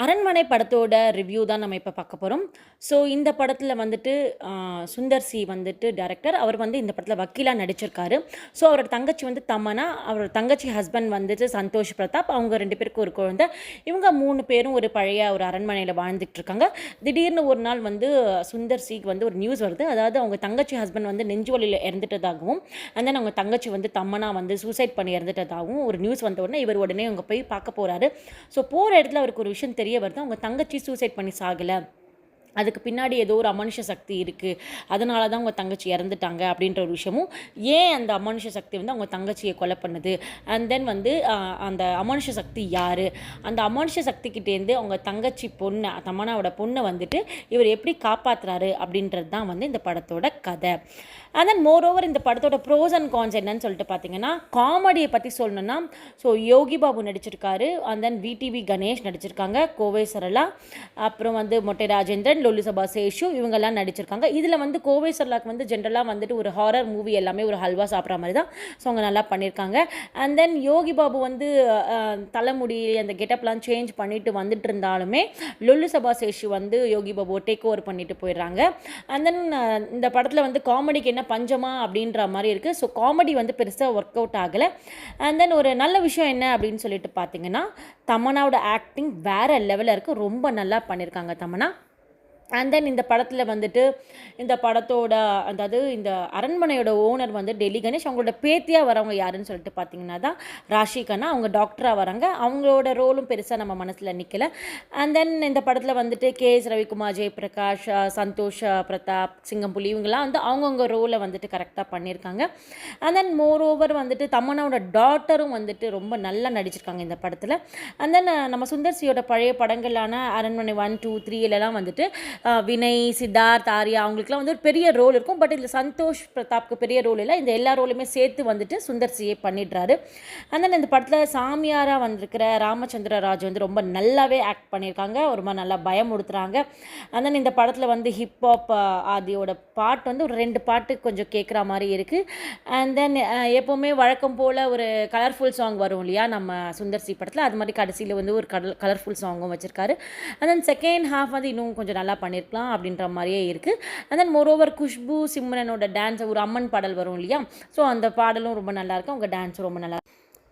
அரண்மனை படத்தோட ரிவ்யூ தான் நம்ம இப்போ பார்க்க போகிறோம். ஸோ இந்த படத்தில் வந்துட்டு சுந்தர் சி வந்துட்டு டைரக்டர். அவர் வந்து இந்த படத்தில் வக்கீலாக நடிச்சிருக்காரு. ஸோ அவரோட தங்கச்சி வந்து தமன்னா, அவரோட தங்கச்சி ஹஸ்பண்ட் வந்துட்டு சந்தோஷ் பிரதாப். அவங்க 2 பேருக்கும் ஒரு குழந்தை. இவங்க 3 பேரும் ஒரு பழைய ஒரு அரண்மனையில் வாழ்ந்துட்டு இருக்காங்க. திடீர்னு ஒரு நாள் வந்து சுந்தர் சிக்கு வந்து ஒரு நியூஸ் வருது. அதாவது அவங்க தங்கச்சி ஹஸ்பண்ட் வந்து நெஞ்சு வலியில் இறந்துட்டதாகவும், அண்ட் தென் அவங்க தங்கச்சி வந்து தமன்னா வந்து சூசைட் பண்ணி இறந்துட்டதாகவும் ஒரு நியூஸ் வந்த உடனே இவர் உடனே அங்கே போய் பார்க்க போகிறாரு. ஸோ போகிற இடத்துல அவருக்கு ஒரு விஷயம் தெரிய வருது. அவங்க தங்கச்சி சூசைட் பண்ணி சாகலை, அதுக்கு பின்னாடி ஏதோ ஒரு அமானுஷ சக்தி இருக்குது, அதனால தான் அவங்க தங்கச்சி இறந்துட்டாங்க அப்படின்ற ஒரு விஷயமும், ஏன் அந்த அமானுஷ சக்தி வந்து அவங்க தங்கச்சியை கொலை பண்ணுது, அண்ட் தென் வந்து அந்த அமானுஷ சக்தி யார், அந்த அமானுஷ சக்திக்கிட்டேருந்து அவங்க தங்கச்சி பொண்ணை தமன்னாவோட பொண்ணை வந்துட்டு இவர் எப்படி காப்பாற்றுறாரு அப்படின்றது தான் வந்து இந்த படத்தோட கதை. அண்ட் தென் மோரோவர் இந்த படத்தோட ப்ரோஸ் அண்ட் கான்ஸ் என்னன்னு சொல்லிட்டு பார்த்தீங்கன்னா, காமெடியை பற்றி சொல்லணும்னா, ஸோ யோகி பாபு நடிச்சிருக்காரு, அண்ட் தென் விடிவி கணேஷ் நடிச்சிருக்காங்க, கோவை சரளா, அப்புறம் வந்து மொட்டை ராஜேந்திரன், லொல்லு சபா சேஷு, இவங்கெல்லாம் நடிச்சிருக்காங்க. இதில் வந்து கோவை சரளாக்கு வந்து ஜென்ரலாக வந்துட்டு ஒரு ஹாரர் மூவி எல்லாமே ஒரு ஹல்வா சாப்பிட்ற மாதிரி தான். ஸோ அவங்க நல்லா பண்ணியிருக்காங்க. அண்ட் தென் யோகி பாபு வந்து தலைமுடி அந்த கெட்டப்லாம் சேஞ்ச் பண்ணிட்டு வந்துட்டு இருந்தாலுமே லொல்லு சபா சேஷு வந்து யோகி பாபு டேக் ஓவர் பண்ணிட்டு போயிடுறாங்க. அண்ட் தென் இந்த படத்தில் வந்து காமெடிக்கு என்ன பஞ்சமா அப்படின்ற மாதிரி இருக்குது. ஸோ காமெடி வந்து பெருசாக ஒர்க் அவுட் ஆகலை. அண்ட் தென் ஒரு நல்ல விஷயம் என்ன அப்படின்னு சொல்லிட்டு பார்த்தீங்கன்னா, தமன்னாவோட ஆக்டிங் வேறு லெவலில் இருக்குது. ரொம்ப நல்லா பண்ணியிருக்காங்க தமன்னா. அண்ட் தென் இந்த படத்தில் வந்துட்டு இந்த படத்தோட அதாவது இந்த அரண்மனையோட ஓனர் வந்து டெல்லி கணேஷ். அவங்களோட பேத்தியாக வரவங்க யாருன்னு சொல்லிட்டு பார்த்தீங்கன்னா தான் ராஷி கண்ணா. அவங்க டாக்டராக வராங்க. அவங்களோட ரோலும் பெருசாக நம்ம மனசில் நிற்கலை. அண்ட் தென் இந்த படத்தில் வந்துட்டு கேஎஸ் ரவிக்குமார், ஜெயபிரகாஷ், சந்தோஷ் பிரதாப், சிங்கம்புலி, இவங்கெல்லாம் வந்து அவங்கவுங்க ரோலை வந்துட்டு கரெக்டாக பண்ணியிருக்காங்க. அண்ட் தென் மோர் ஓவர் வந்துட்டு தமன்னாவோட டாட்டரும் வந்துட்டு ரொம்ப நல்லா நடிச்சிருக்காங்க இந்த படத்தில். அண்ட் தென் நம்ம சுந்தர்சியோட பழைய படங்களான அரண்மனை 1, 2, 3 வந்துட்டு வினய், சித்தார்த், ஆர்யா அவங்களுக்குலாம் வந்து ஒரு பெரிய ரோல் இருக்கும். பட் இதில் சந்தோஷ் பிரதாப்க்கு பெரிய ரோல் இல்லை. இந்த எல்லா ரோலுமே சேர்த்து வந்துட்டு சுந்தர் சியே பண்ணிடுறாரு. அண்ட் இந்த படத்தில் சாமியாராக வந்திருக்கிற ராமச்சந்திர ராஜ் வந்து ரொம்ப நல்லாவே ஆக்ட் பண்ணியிருக்காங்க. ஒரு மாதிரி நல்லா பயமுடுத்துகிறாங்க. அண்ட் இந்த படத்தில் வந்து ஹிப்ஹாப் ஆதியோட பாட்டு வந்து ஒரு 2 பாட்டு கொஞ்சம் கேட்குற மாதிரி இருக்குது. அண்ட் தென் எப்போவுமே வழக்கம் போல் ஒரு கலர்ஃபுல் சாங் வரும் இல்லையா நம்ம சுந்தர் சி படத்தில், அது மாதிரி கடைசியில் வந்து ஒரு கலர்ஃபுல் சாங்கும் வச்சுருக்காரு. அண்ட் தென் செகண்ட் ஹாஃப் வந்து இன்னும் கொஞ்சம் நல்லா பண்ணியிருக்கலாம் அப்படின்ற மாதிரியே இருக்குது. அண்ட் தென் மோரோவர் குஷ்பு சிம்ரனோட டான்ஸ், ஒரு அம்மன் பாடல் வரும் இல்லையா, ஸோ அந்த பாடலும் ரொம்ப நல்லாயிருக்கு. அவங்க டான்ஸும் ரொம்ப நல்லா.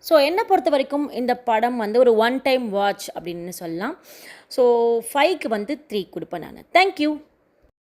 ஸோ என்னை பொறுத்த வரைக்கும் இந்த படம் வந்து ஒரு 1 டைம் வாட்ச் அப்படின்னு சொல்லலாம். ஸோ 5க்கு வந்து 3 கொடுப்பேன் நான். தேங்க்யூ.